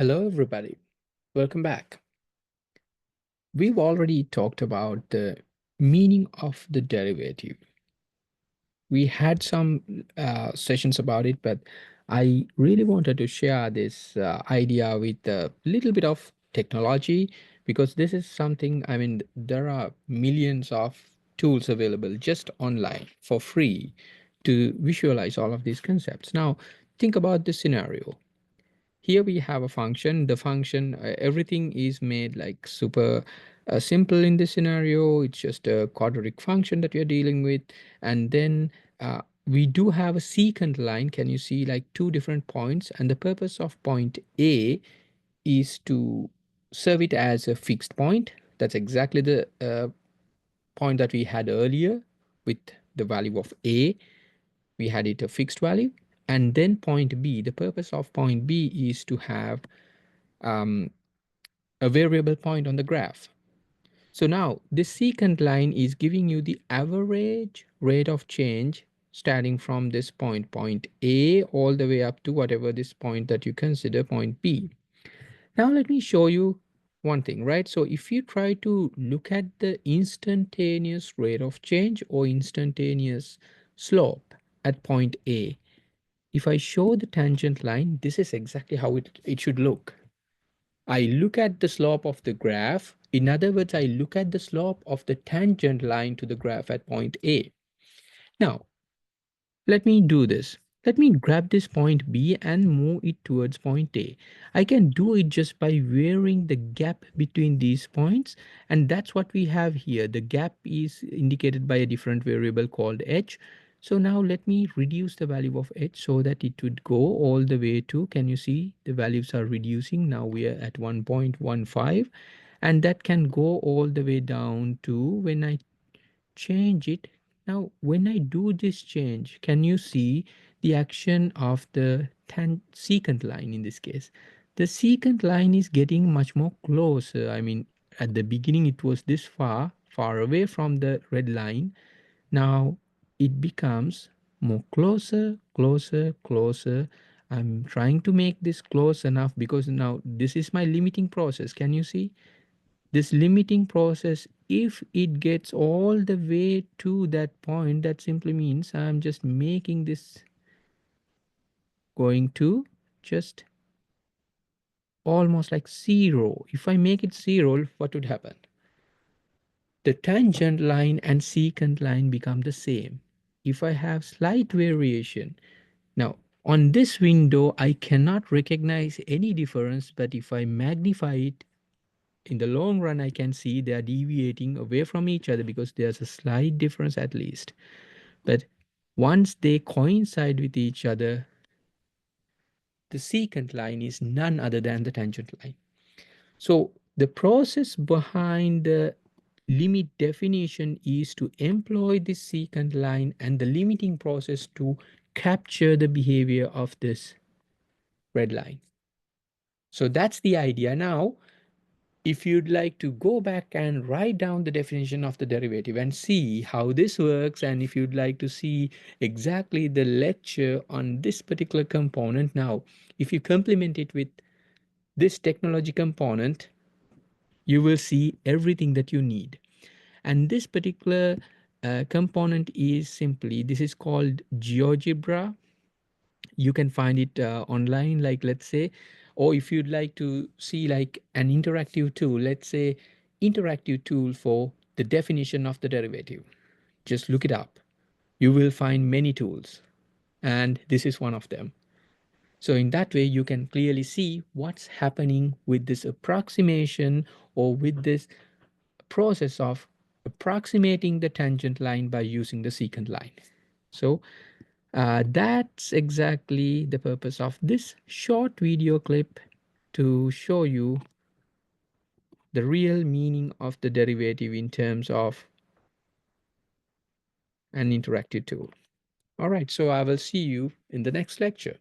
Hello, everybody. Welcome back. We've already talked about the meaning of the derivative. We had some sessions about it, but I really wanted to share this idea with a little bit of technology because this is something, I mean, there are millions of tools available just online for free to visualize all of these concepts. Now, think about this scenario. Here we have a function. The function, everything is made like super simple in this scenario. It's just a quadratic function that we are dealing with. And then we do have a secant line. Can you see like two different points? And the purpose of point A is to serve it as a fixed point. That's exactly the point that we had earlier with the value of A. We had it a fixed value. And then point B, the purpose of point B is to have um, a variable point on the graph. So now this secant line is giving you the average rate of change starting from this point A, all the way up to whatever this point that you consider point B. Now let me show you one thing, right? So if you try to look at the instantaneous rate of change or instantaneous slope at point A, if I show the tangent line, this is exactly how it should look. I look at the slope of the graph. In other words, I look at the slope of the tangent line to the graph at point A. Now, let me do this. Let me grab this point B and move it towards point A. I can do it just by varying the gap between these points, and that's what we have here. The gap is indicated by a different variable called h. So now let me reduce the value of h so that it would go all the way to, can you see the values are reducing? Now we are at 1.15, and that can go all the way down to, when I change it. Now, when I do this change, can you see the action of the secant line in this case? The secant line is getting much more closer. I mean, at the beginning, it was this far away from the red line. Now it becomes more closer. I'm trying to make this close enough because now this is my limiting process. Can you see? This limiting process, if it gets all the way to that point, that simply means I'm just making this going to just almost like zero. If I make it zero, what would happen? The tangent line and secant line become the same. If I have slight variation, now on this window, I cannot recognize any difference, but if I magnify it, in the long run, I can see they are deviating away from each other because there's a slight difference at least. But once they coincide with each other, the secant line is none other than the tangent line. So the process behind the limit definition is to employ this secant line and the limiting process to capture the behavior of this red line. So that's the idea. Now, if you'd like to go back and write down the definition of the derivative and see how this works, and if you'd like to see exactly the lecture on this particular component, now, if you complement it with this technology component, you will see everything that you need. And this particular component is simply, this is called GeoGebra. You can find it online, like let's say, or if you'd like to see like an interactive tool, let's say interactive tool for the definition of the derivative, just look it up. You will find many tools, and this is one of them. So in that way you can clearly see what's happening with this approximation, or with this process of approximating the tangent line by using the secant line. So that's exactly the purpose of this short video clip, to show you the real meaning of the derivative in terms of an interactive tool. All right, so I will see you in the next lecture.